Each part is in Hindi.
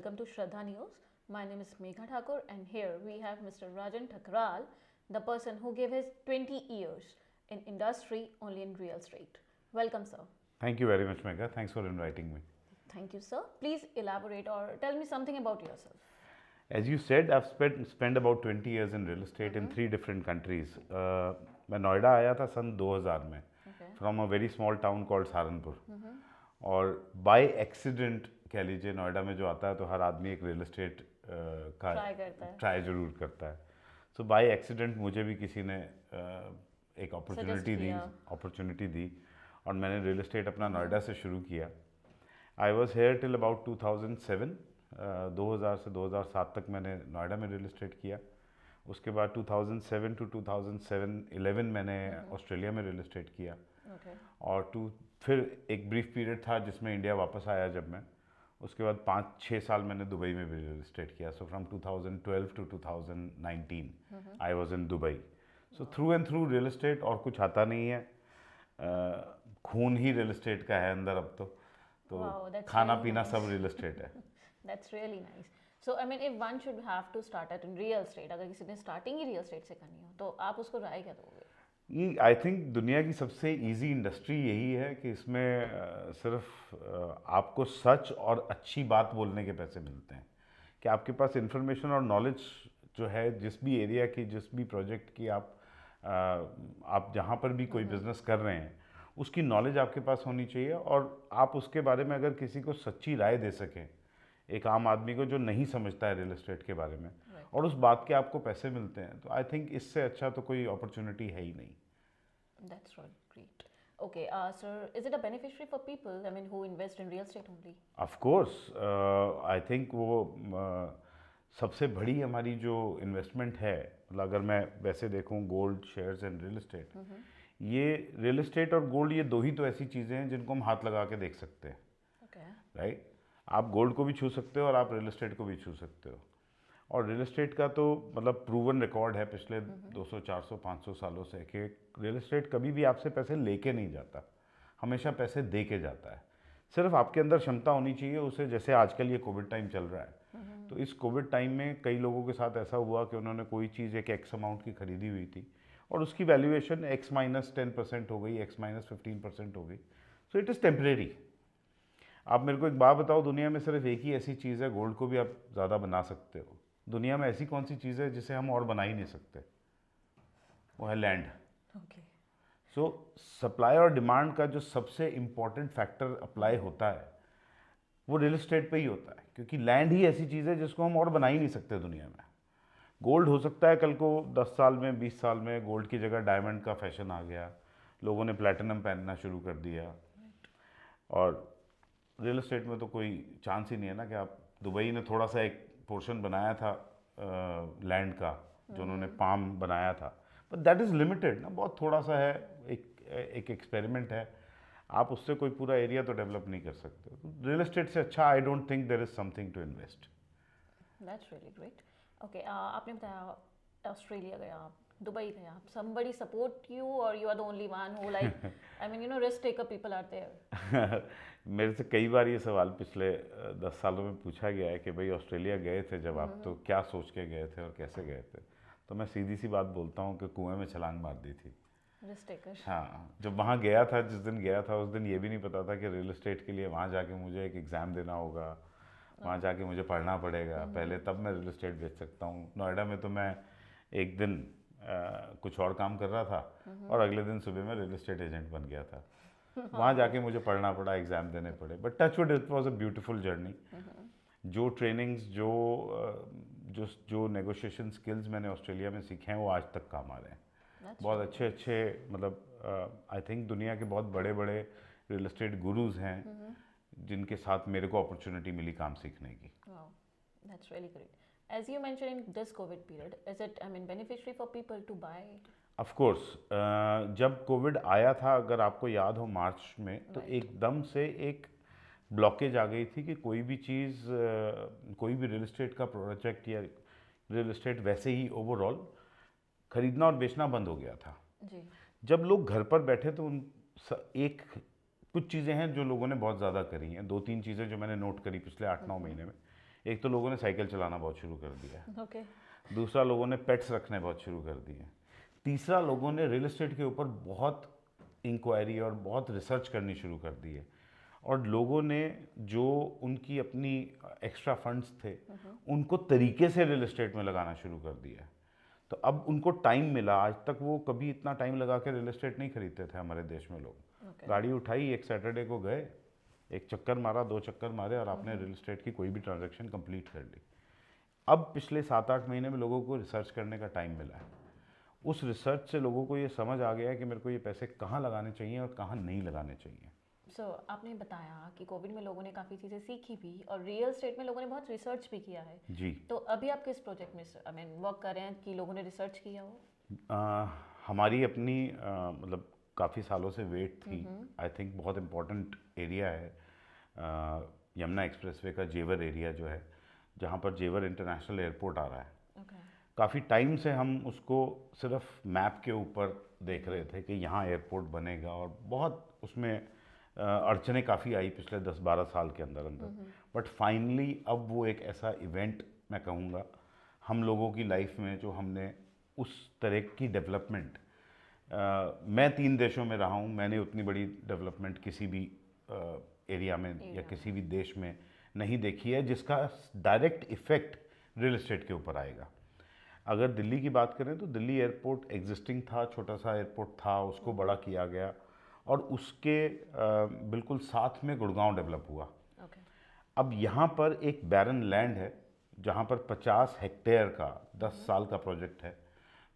welcome to Shraddha News. My name is Megha Thakur, and here we have Mr. Rajan Thakral, the person who gave his 20 years in industry only in real estate. Welcome, sir. Thank you very much, Megha. Thanks for inviting me. Thank you, sir. Please elaborate or tell me something about yourself. As you said, I've spent about 20 years in real estate in 3 different countries. मैं नोएडा आया था सन 2000 में from a very small town called Saharanpur और बाय एक्सीडेंट कह लीजिए नोएडा में जो आता है तो हर आदमी एक रियल एस्टेट का ट्राई जरूर करता है. सो बाय एक्सीडेंट मुझे भी किसी ने एक अपॉर्चुनिटी दी और मैंने रियल एस्टेट अपना नोएडा से शुरू किया. I was here till about 2007. 2000 से 2007 तक मैंने नोएडा में रियल एस्टेट किया. उसके बाद 2007 टू 2011 मैंने ऑस्ट्रेलिया में रियल एस्टेट किया. और फिर एक ब्रीफ पीरियड था जिसमें इंडिया वापस आया जब मैं. उसके बाद 5-6 साल मैंने दुबई में भी रियल एस्टेट किया. So from 2012 to 2019 I was in Dubai. So through and through real estate, और कुछ आता नहीं है. खून ही रियल एस्टेट का है अंदर अब तो खाना पीना सब रियल एस्टेट है. That's really nice. So I mean, if one should have to start at in real estate, अगर किसी ने स्टार्टिंग ही रियल एस्टेट से करनी हो तो आप उसको राय क्या दोगे? ये आई थिंक दुनिया की सबसे इजी इंडस्ट्री यही है कि इसमें सिर्फ आपको सच और अच्छी बात बोलने के पैसे मिलते हैं. कि आपके पास इंफॉर्मेशन और नॉलेज जो है जिस भी एरिया की, जिस भी प्रोजेक्ट की आप जहाँ पर भी कोई बिजनेस कर रहे हैं उसकी नॉलेज आपके पास होनी चाहिए और आप उसके बारे में अगर किसी को सच्ची राय दे सकें, एक आम आदमी को जो नहीं समझता है रियल एस्टेट के बारे में, और उस बात के आपको पैसे मिलते हैं, तो आई थिंक इससे अच्छा तो कोई अपॉर्चुनिटी है ही नहीं. That's really great. Okay, sir, is it a beneficiary for people, I mean, who invest in real estate only? Of course, I think वो सबसे बड़ी हमारी जो इन्वेस्टमेंट है, मतलब अगर मैं वैसे देखूं gold, shares and real estate, ये रियल एस्टेट और गोल्ड ये दो ही तो ऐसी चीज़ें हैं जिनको हम हाथ लगा के देख सकते हैं. राइट? आप गोल्ड को भी छू सकते हो और आप रियल एस्टेट को भी छू सकते हो. और रियल एस्टेट का तो मतलब प्रूवन रिकॉर्ड है पिछले 200, 400, 500 सालों से कि रियल एस्टेट कभी भी आपसे पैसे लेके नहीं जाता, हमेशा पैसे दे के जाता है. सिर्फ आपके अंदर क्षमता होनी चाहिए उसे. जैसे आजकल ये कोविड टाइम चल रहा है, तो इस कोविड टाइम में कई लोगों के साथ ऐसा हुआ कि उन्होंने कोई चीज़ एक एक्स अमाउंट की खरीदी हुई थी और उसकी वैल्यूएशन x-10% हो गई, x-15% हो गई. So it is temporary. आप मेरे को एक बात बताओ, दुनिया में सिर्फ एक ही ऐसी चीज़ है, गोल्ड को भी आप ज़्यादा बना सकते हो. दुनिया में ऐसी कौन सी चीज़ है जिसे हम और बना ही नहीं सकते? वो है लैंड. सो सप्लाई और डिमांड का जो सबसे इम्पॉर्टेंट फैक्टर अप्लाई होता है वो रियल एस्टेट पे ही होता है, क्योंकि लैंड ही ऐसी चीज़ है जिसको हम और बना ही नहीं सकते दुनिया में. गोल्ड हो सकता है कल को 10 साल में, 20 साल में गोल्ड की जगह डायमंड का फैशन आ गया, लोगों ने प्लैटिनम पहनना शुरू कर दिया. और रियल एस्टेट में तो कोई चांस ही नहीं है ना. कि आप दुबई ने थोड़ा सा एक पोर्शन बनाया था लैंड का, जो उन्होंने पाम बनाया था, बट दैट इज़ लिमिटेड ना, बहुत थोड़ा सा है, एक एक्सपेरिमेंट है. आप उससे कोई पूरा एरिया तो डेवलप नहीं कर सकते. रियल एस्टेट से अच्छा I don't think there is something to invest. That's really great. Okay, आपने बताया ऑस्ट्रेलिया गया, दुबई गया, somebody support you or you are the only one who like I mean, you know, risk taker people are there? मेरे से कई बार ये सवाल पिछले 10 सालों में पूछा गया है कि भाई ऑस्ट्रेलिया गए थे जब आप, तो क्या सोच के गए थे और कैसे गए थे. तो मैं सीधी सी बात बोलता हूँ कि कुएं में छलांग मार दी थी. Risk taker. हाँ, जब वहाँ गया था, जिस दिन गया था उस दिन ये भी नहीं पता था कि रियल एस्टेट के लिए वहाँ जाके मुझे एक एग्ज़ाम देना होगा, वहाँ जाके मुझे पढ़ना पड़ेगा पहले, तब मैं रियल एस्टेट बेच सकता हूँ. नोएडा में तो मैं एक दिन कुछ और काम कर रहा था और अगले दिन सुबह में रियल एस्टेट एजेंट बन गया था. वहाँ जाके मुझे पढ़ना पड़ा, एग्ज़ाम देने पड़े, but touchwood it was a beautiful journey. जो ट्रेनिंग्स, जो नेगोशिएशन स्किल्स मैंने ऑस्ट्रेलिया में सीखे हैं वो आज तक काम आ रहे हैं. बहुत अच्छे मतलब आई थिंक दुनिया के बहुत बड़े बड़े रियल एस्टेट गुरुज हैं जिनके साथ मेरे को अपॉर्चुनिटी मिली काम सीखने की. That's really great. As you mentioned in this COVID period, is it, I mean, beneficiary for people to buy? Of course, जब कोविड आया था, अगर आपको याद हो मार्च में, तो एकदम से एक ब्लॉकेज आ गई थी कि कोई भी चीज़, कोई भी रियल एस्टेट का प्रोजेक्ट या रियल एस्टेट वैसे ही ओवरऑल खरीदना और बेचना बंद हो गया था. जी. जब लोग घर पर बैठे तो कुछ चीज़ें हैं जो लोगों ने बहुत ज़्यादा करी हैं. 2-3 चीज़ें जो मैंने नोट करी पिछले 8-9 महीने में. एक तो लोगों ने साइकिल चलाना बहुत शुरू कर दिया है, ओके दूसरा लोगों ने पेट्स रखने बहुत शुरू कर दिए हैं, तीसरा लोगों ने रियल एस्टेट के ऊपर बहुत इंक्वायरी और बहुत रिसर्च करनी शुरू कर दी है, और लोगों ने जो उनकी अपनी एक्स्ट्रा फंड्स थे उनको तरीके से रियल एस्टेट में लगाना शुरू कर दिया है। तो अब उनको टाइम मिला, आज तक वो कभी इतना टाइम लगा के रियल एस्टेट नहीं खरीदते थे हमारे देश में लोग। Okay. गाड़ी उठाई, एक सैटरडे को गए, एक चक्कर मारा, 2 चक्कर मारे और आपने रियल एस्टेट की कोई भी ट्रांजैक्शन कंप्लीट कर ली। अब पिछले 7-8 महीने में लोगों को रिसर्च करने का टाइम मिला है। उस रिसर्च से लोगों को ये समझ आ गया है कि मेरे को ये पैसे कहाँ लगाने चाहिए और कहाँ नहीं लगाने चाहिए। आपने बताया कि कोविड में लोगों ने काफ़ी चीज़ें सीखी भी और रियल एस्टेट में लोगों ने बहुत रिसर्च भी किया है। जी। तो अभी आप किस प्रोजेक्ट में आई मीन वर्क कर रहे हैं कि लोगों ने रिसर्च किया हो? हमारी अपनी मतलब काफ़ी सालों से वेट थी। आई थिंक बहुत इम्पोर्टेंट एरिया है यमुना एक्सप्रेसवे का, जेवर एरिया जो है, जहाँ पर जेवर इंटरनेशनल एयरपोर्ट आ रहा है। काफ़ी टाइम से हम उसको सिर्फ मैप के ऊपर देख रहे थे कि यहाँ एयरपोर्ट बनेगा, और बहुत उसमें अड़चने काफ़ी आई पिछले 10-12 साल के अंदर अंदर। बट फाइनली अब वो एक ऐसा इवेंट, मैं कहूँगा, हम लोगों की लाइफ में जो हमने उस तरह की डेवलपमेंट, मैं 3 देशों में रहा हूँ, मैंने उतनी बड़ी डेवलपमेंट किसी भी एरिया में या किसी भी देश में नहीं देखी है जिसका डायरेक्ट इफेक्ट रियल एस्टेट के ऊपर आएगा। अगर दिल्ली की बात करें तो दिल्ली एयरपोर्ट एग्जिस्टिंग था, छोटा सा एयरपोर्ट था, उसको बड़ा किया गया, और उसके बिल्कुल साथ में गुड़गांव डेवलप हुआ। अब यहाँ पर एक बैरन लैंड है जहाँ पर 50 हेक्टेयर का 10 साल का प्रोजेक्ट है,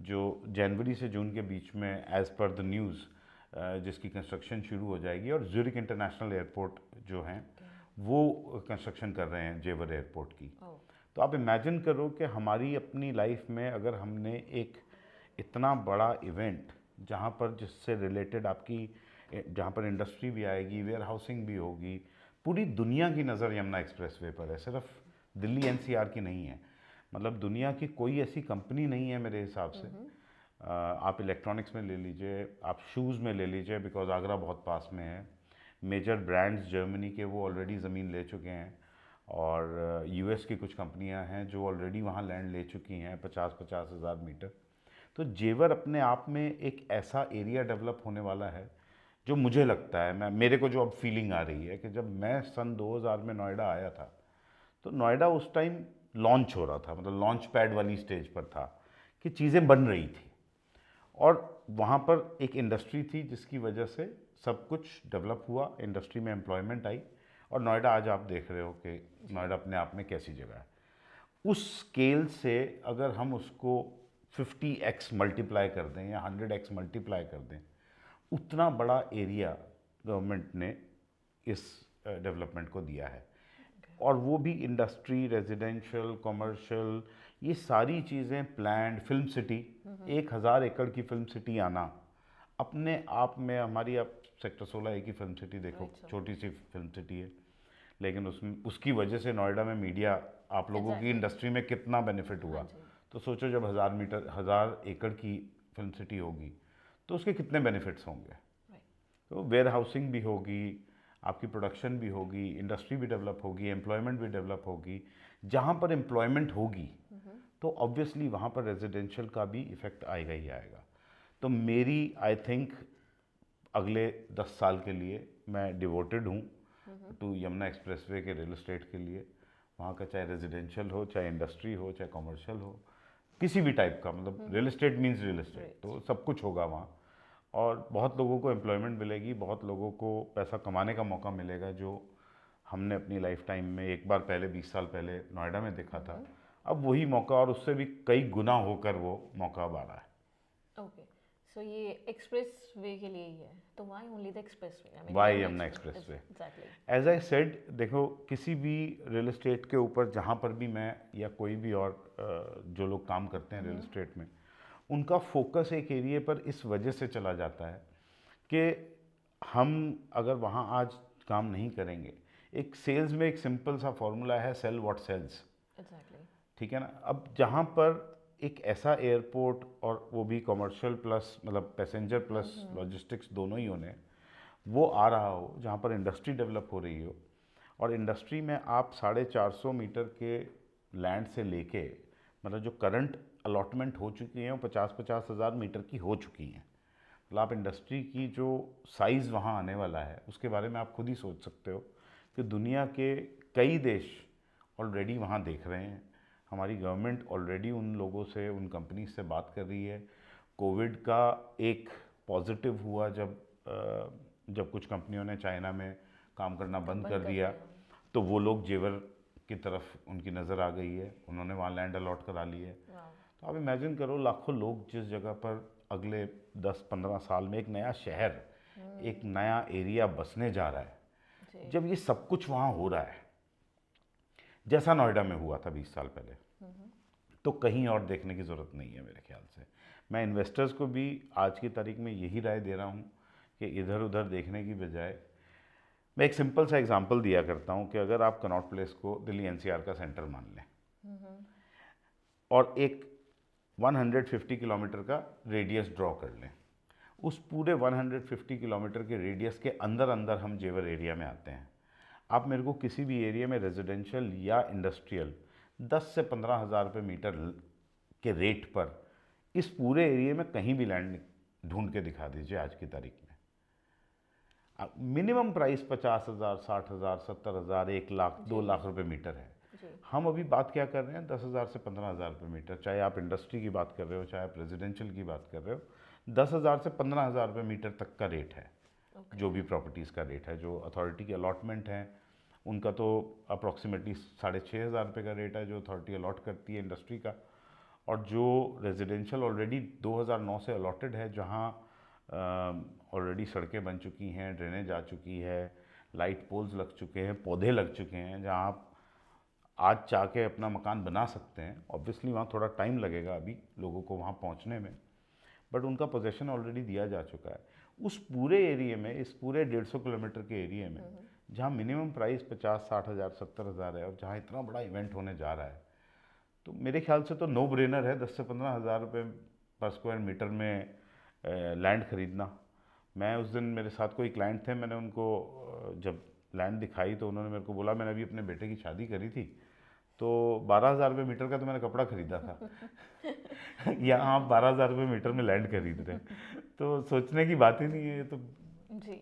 जो जनवरी से जून के बीच में एज़ पर द न्यूज़ जिसकी कंस्ट्रक्शन शुरू हो जाएगी, और ज़्यूरिख इंटरनेशनल एयरपोर्ट जो हैं वो कंस्ट्रक्शन कर रहे हैं जेवर एयरपोर्ट की। तो आप इमेजिन करो कि हमारी अपनी लाइफ में अगर हमने एक इतना बड़ा इवेंट जहाँ पर जिससे रिलेटेड आपकी, जहाँ पर इंडस्ट्री भी आएगी, वेयर हाउसिंग भी होगी, पूरी दुनिया की नज़र यमुना एक्सप्रेसवे पर है, सिर्फ दिल्ली एनसीआर की नहीं है। मतलब दुनिया की कोई ऐसी कंपनी नहीं है मेरे हिसाब से। आप इलेक्ट्रॉनिक्स में ले लीजिए, आप शूज़ में ले लीजिए, बिकॉज आगरा बहुत पास में है। मेजर ब्रांड्स जर्मनी के वो ऑलरेडी ज़मीन ले चुके हैं, और यूएस की कुछ कंपनियां हैं जो ऑलरेडी वहाँ लैंड ले चुकी हैं 50-50 हज़ार मीटर। तो जेवर अपने आप में एक ऐसा एरिया डेवलप होने वाला है जो मुझे लगता है, मेरे को जो अब फीलिंग आ रही है कि जब मैं सन 2000 में नोएडा आया था तो नोएडा उस टाइम लॉन्च हो रहा था, मतलब लॉन्च पैड वाली स्टेज पर था कि चीज़ें बन रही थी, और वहाँ पर एक इंडस्ट्री थी जिसकी वजह से सब कुछ डेवलप हुआ, इंडस्ट्री में एम्प्लॉयमेंट आई, और नोएडा आज आप देख रहे हो कि नोएडा अपने आप में कैसी जगह है। उस स्केल से अगर हम उसको 50x मल्टीप्लाई कर दें या 100x मल्टीप्लाई कर दें, उतना बड़ा एरिया गवर्नमेंट ने इस डेवलपमेंट को दिया है। और वो भी इंडस्ट्री, रेजिडेंशियल, कमर्शियल, ये सारी चीज़ें प्लान्ड। फिल्म सिटी, 1000 एकड़ की फिल्म सिटी आना अपने आप में, हमारी आप सेक्टर 16 एक ही फिल्म सिटी देखो, छोटी सी फिल्म सिटी है, लेकिन उसमें उसकी वजह से नोएडा में मीडिया, आप लोगों की इंडस्ट्री में कितना बेनिफिट हुआ। तो सोचो जब 1000 एकड़ की फिल्म सिटी होगी तो उसके कितने बेनिफिट्स होंगे। तो वेयर हाउसिंग भी होगी, आपकी प्रोडक्शन भी होगी, इंडस्ट्री भी डेवलप होगी, एम्प्लॉयमेंट भी डेवलप होगी। जहाँ पर एम्प्लॉयमेंट होगी तो ऑब्वियसली वहाँ पर रेजिडेंशियल का भी इफेक्ट आएगा ही आएगा। तो मेरी आई थिंक अगले 10 साल के लिए मैं डिवोटेड हूँ टू यमुना एक्सप्रेसवे के रियल एस्टेट के लिए। वहाँ का चाहे रेजिडेंशियल हो, चाहे इंडस्ट्री हो, चाहे कमर्शियल हो, किसी भी टाइप का, मतलब real estate means real estate, तो सब कुछ होगा वहाँ, और बहुत लोगों को एम्प्लॉयमेंट मिलेगी, बहुत लोगों को पैसा कमाने का मौका मिलेगा, जो हमने अपनी लाइफ टाइम में एक बार पहले 20 साल पहले नोएडा में देखा था। अब वही मौका और उससे भी कई गुना होकर वो मौका अब आ रहा है। ओके, सो ये एक्सप्रेस वे के लिए ही है, तो why only the expressway? Why Yamuna expressway? As I said, देखो किसी भी रियल एस्टेट के ऊपर जहाँ पर भी मैं या कोई भी और जो लोग काम करते हैं रियल एस्टेट में, उनका फोकस एक एरिया पर इस वजह से चला जाता है कि हम अगर वहाँ आज काम नहीं करेंगे, एक सेल्स में एक सिंपल सा फॉर्मूला है, सेल व्हाट सेल्स। ठीक है ना। अब जहाँ पर एक ऐसा एयरपोर्ट, और वो भी कमर्शियल प्लस, मतलब पैसेंजर प्लस लॉजिस्टिक्स दोनों ही होने, वो आ रहा हो, जहाँ पर इंडस्ट्री डेवलप हो रही हो, और इंडस्ट्री में आप 450 मीटर के लैंड से लेके मतलब जो करंट अलॉटमेंट हो चुकी हैं वो 50-50 हज़ार मीटर की हो चुकी हैं। मतलब आप इंडस्ट्री की जो साइज़ वहाँ आने वाला है उसके बारे में आप खुद ही सोच सकते हो कि दुनिया के कई देश ऑलरेडी वहाँ देख रहे हैं। हमारी गवर्नमेंट ऑलरेडी उन लोगों से, उन कंपनीज से बात कर रही है। कोविड का एक पॉजिटिव हुआ जब कुछ कंपनियों ने चाइना में काम करना बंद कर दिया तो वो लोग जेवर की तरफ उनकी नज़र आ गई है, उन्होंने वहाँ लैंड अलॉट करा ली है। तो आप इमेजिन करो लाखों लोग जिस जगह पर अगले 10-15 साल में एक नया शहर, एक नया एरिया बसने जा रहा है, जब ये सब कुछ वहाँ हो रहा है जैसा नोएडा में हुआ था 20 साल पहले, तो कहीं और देखने की ज़रूरत नहीं है मेरे ख्याल से। मैं इन्वेस्टर्स को भी आज की तारीख में यही राय दे रहा हूँ कि इधर उधर देखने की बजाय, मैं एक सिंपल सा एग्जांपल दिया करता हूँ कि अगर आप कनॉट प्लेस को दिल्ली एनसीआर का सेंटर मान लें और एक 150 किलोमीटर का रेडियस ड्रॉ कर लें, उस पूरे 150 किलोमीटर के रेडियस के अंदर अंदर हम जेवर एरिया में आते हैं। आप मेरे को किसी भी एरिया में रेजिडेंशियल या इंडस्ट्रियल 10 से 15 हज़ार रुपये मीटर के रेट पर इस पूरे एरिया में कहीं भी लैंड ढूंढ के दिखा दीजिए आज की तारीख में। मिनिमम प्राइस 50,000, 60,000, 70,000, 1 लाख, 2 लाख रुपए मीटर है। हम अभी बात क्या कर रहे हैं 10,000 से 15,000 रुपये मीटर, चाहे आप इंडस्ट्री की बात कर रहे हो चाहे आप रेजिडेंशियल की बात कर रहे हो, 10,000 से 15,000 रुपये मीटर तक का रेट है। जो भी प्रॉपर्टीज़ का रेट है, जो अथॉरिटी के अलॉटमेंट हैं उनका तो अप्रॉक्सीमेटली 6,500 रुपये का रेट है जो अथॉरिटी अलॉट करती है इंडस्ट्री का। और जो रेजिडेंशियल ऑलरेडी 2009 से अलॉटेड है, जहाँ ऑलरेडी सड़कें बन चुकी हैं, ड्रेनेज आ चुकी है, लाइट पोल्स लग चुके हैं, पौधे लग चुके हैं, जहाँ आप आज चाह के अपना मकान बना सकते हैं। ऑब्वियसली वहाँ थोड़ा टाइम लगेगा अभी लोगों को वहाँ पहुँचने में, बट उनका पोजेशन ऑलरेडी दिया जा चुका है। उस पूरे एरिया में, इस पूरे 150 किलोमीटर के एरिया में जहाँ मिनिमम प्राइस 50-60 हज़ार, 70 हज़ार है और जहाँ इतना बड़ा इवेंट होने जा रहा है, तो मेरे ख्याल से तो नो ब्रेनर है 10 से 15 हज़ार रुपये पर स्क्वायर मीटर में लैंड खरीदना। मैं उस दिन, मेरे साथ कोई क्लाइंट थे, मैंने उनको जब लैंड दिखाई तो उन्होंने मेरे को बोला मैंने अभी अपने बेटे की शादी करी थी तो 12,000 रुपये मीटर का तो मैंने कपड़ा खरीदा था यहाँ आप 12,000 रुपये मीटर में लैंड खरीद रहे हैं, तो सोचने की बात ही नहीं है ये तो। जी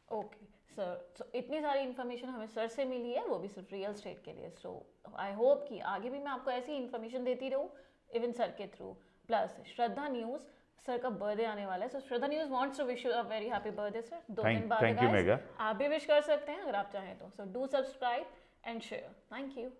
ओके सर, सो इतनी सारी इन्फॉर्मेशन हमें सर से मिली है, वो भी सिर्फ रियल स्टेट के लिए। सो आई होप कि आगे भी मैं आपको ऐसी इन्फॉर्मेशन देती रहूँ इवन सर के through. Plus Shraddha news, sir का बर्थडे आने वाला है, so Shraddha news wants to wish you a very happy birthday sir. 2 दिन बाद थैंक यू मेगा। आप भी विश कर सकते हैं अगर आप चाहें तो। So do subscribe and share. Thank you.